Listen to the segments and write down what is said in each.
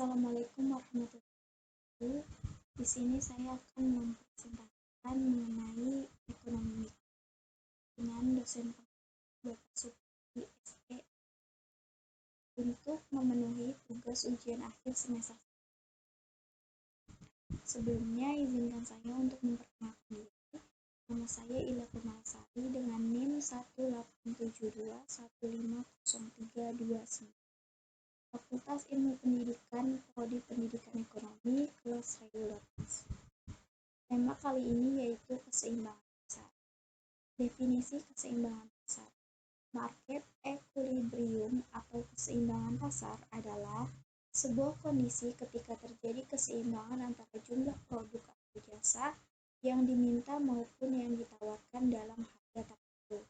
Assalamualaikum warahmatullahi wabarakatuh. Di sini saya akan mempresentasikan mengenai ekonomi mikro dengan dosen Bapak Supri SE untuk memenuhi tugas ujian akhir semester. Sebelumnya, izinkan saya untuk memperkenalkan diri. Nama saya Ila Kumalasari dengan NIM 187215032. Fakultas Ilmu Pendidikan, Prodi Pendidikan Ekonomi, kelas reguler. Tema kali ini yaitu keseimbangan pasar. Definisi keseimbangan pasar. Market equilibrium atau keseimbangan pasar adalah sebuah kondisi ketika terjadi keseimbangan antara jumlah produk atau jasa yang diminta maupun yang ditawarkan dalam harga tertentu.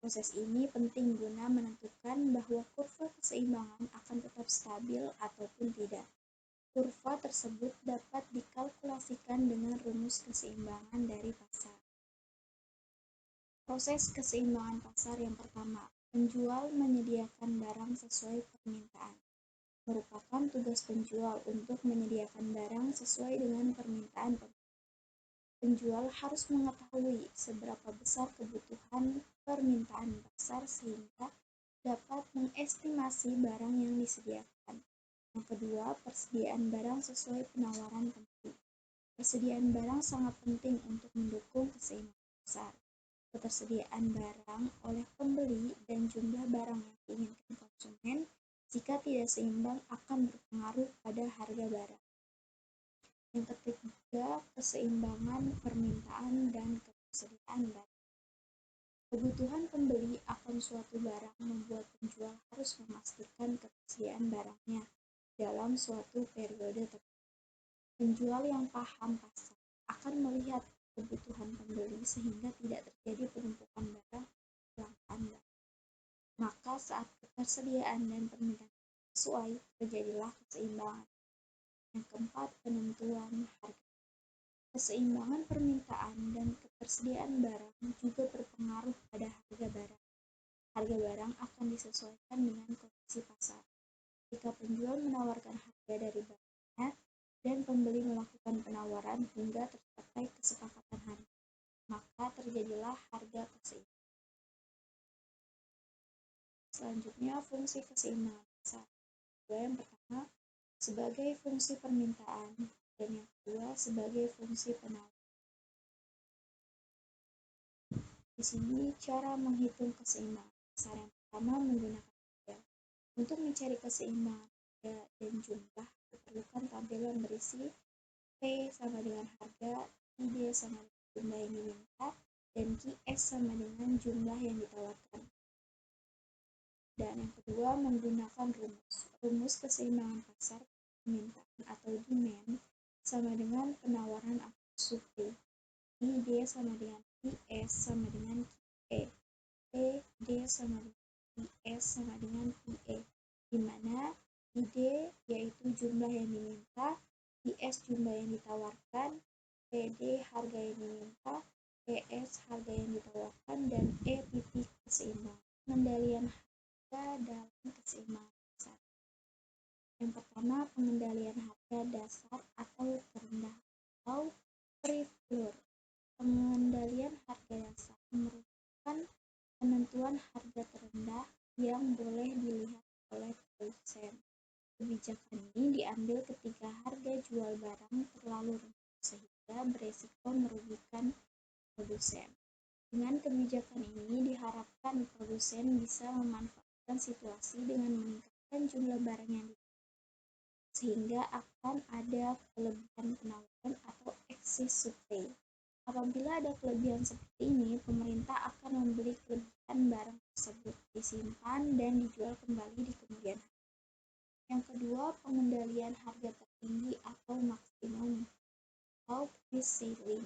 Proses ini penting guna menentukan bahwa kurva keseimbangan akan tetap stabil ataupun tidak. Kurva tersebut dapat dikalkulasikan dengan rumus keseimbangan dari pasar. Proses keseimbangan pasar yang pertama, penjual menyediakan barang sesuai permintaan. Merupakan tugas penjual untuk menyediakan barang sesuai dengan permintaan pembeli. Penjual harus mengetahui seberapa besar kebutuhan permintaan pasar sehingga dapat mengestimasi barang yang disediakan. Yang kedua, persediaan barang sesuai penawaran pembeli. Persediaan barang sangat penting untuk mendukung keseimbangan pasar. Ketersediaan barang oleh pembeli dan jumlah barang yang diinginkan konsumen jika tidak seimbang akan berpengaruh pada harga barang. Yang ketiga, keseimbangan permintaan dan ketersediaan barang. Kebutuhan pembeli akan suatu barang membuat penjual harus memastikan ketersediaan barangnya dalam suatu periode tertentu. Penjual yang paham pasar akan melihat kebutuhan pembeli sehingga tidak terjadi penumpukan barang atau kelangkaan barang. Maka saat ketersediaan dan permintaan sesuai, terjadilah keseimbangan. Yang keempat, penentuan harga. Keseimbangan permintaan dan ketersediaan barang juga berpengaruh pada harga barang. Harga barang akan disesuaikan dengan kondisi pasar. Jika penjual menawarkan harga dari barangnya dan pembeli melakukan penawaran hingga tercapai kesepakatan harga, maka terjadilah harga keseimbangan. Selanjutnya, fungsi keseimbangan pasar. Yang pertama, sebagai fungsi permintaan, dan yang kedua sebagai fungsi penawaran. Di sini cara menghitung keseimbangan pasar. Yang pertama, menggunakan tabel. Untuk mencari keseimbangan harga dan jumlah, diperlukan tabel yang berisi P sama dengan harga, ID sama dengan jumlah yang diminta, dan QS sama dengan jumlah yang ditawarkan. Dan yang kedua, menggunakan rumus. Rumus keseimbangan pasar permintaan atau demand sama dengan penawaran atau supply. ID sama dengan PS sama dengan QE. PD sama dengan PS sama dengan PE. Di mana ID yaitu jumlah yang diminta, PS jumlah yang ditawarkan, PD harga yang diminta, PS harga yang ditawarkan, dan E titik keseimbangan. Pengendalian harga dalam keseimbangan pasar. Yang pertama, pengendalian harga dasar atau terendah atau pre-floor. Pengendalian harga dasar merupakan penentuan harga terendah yang boleh dilihat oleh produsen. Kebijakan ini diambil ketika harga jual barang terlalu rendah sehingga beresiko merugikan produsen. Dengan kebijakan ini diharapkan produsen bisa memanfaatkan situasi dengan meningkatkan jumlah barang yang dijual, sehingga akan ada kelebihan penawaran atau excess supply. Apabila ada kelebihan seperti ini, pemerintah akan membeli kelebihan barang tersebut, disimpan dan dijual kembali di kemudian hari. Yang kedua, pengendalian harga tertinggi atau maksimum atau price ceiling.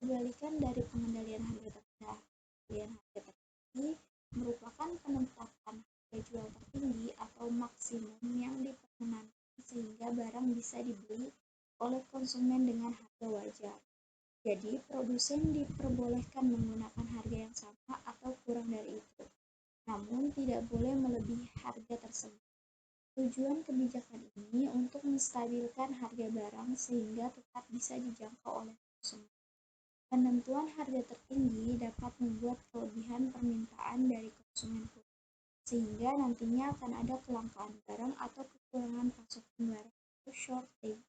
Kebalikan dari pengendalian harga terendah, pengendalian harga tertinggi merupakan penetapan harga jual tertinggi atau maksimum yang diperkenankan sehingga barang bisa dibeli oleh konsumen dengan harga wajar. Jadi, produsen diperbolehkan menggunakan harga yang sama atau kurang dari itu, namun tidak boleh melebihi harga tersebut. Tujuan kebijakan ini untuk menstabilkan harga barang sehingga tetap bisa dijangkau oleh konsumen. Penentuan harga tertinggi dapat membuat kelebihan permintaan dari konsumen turun, sehingga nantinya akan ada kelangkaan barang atau kekurangan pasokan barang atau shortage.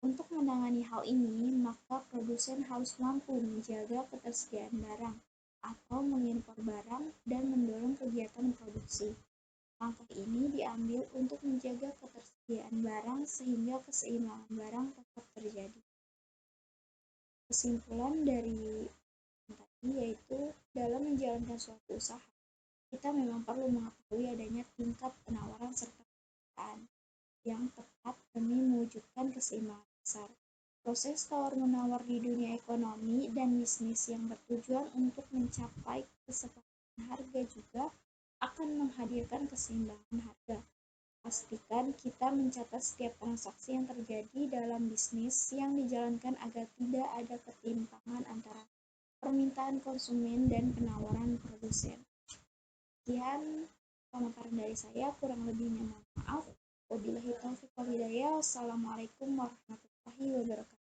Untuk menangani hal ini, maka produsen harus mampu menjaga ketersediaan barang atau mengimpor barang dan mendorong kegiatan produksi. Langkah ini diambil untuk menjaga ketersediaan barang sehingga keseimbangan barang tetap terjadi. Kesimpulan dari tadi yaitu dalam menjalankan suatu usaha, kita memang perlu mengetahui adanya tingkat penawaran serta permintaan yang tepat demi mewujudkan keseimbangan pasar. Proses tawar-menawar di dunia ekonomi dan bisnis yang bertujuan untuk mencapai kesepakatan harga juga akan menghadirkan keseimbangan harga. Pastikan kita mencatat setiap transaksi yang terjadi dalam bisnis yang dijalankan agar tidak ada ketimpangan antara permintaan konsumen dan penawaran produsen. Sekian pemaparan dari saya, kurang lebihnya mohon maaf. Wabillahi taufiq wal hidayah. Wassalamualaikum warahmatullahi wabarakatuh.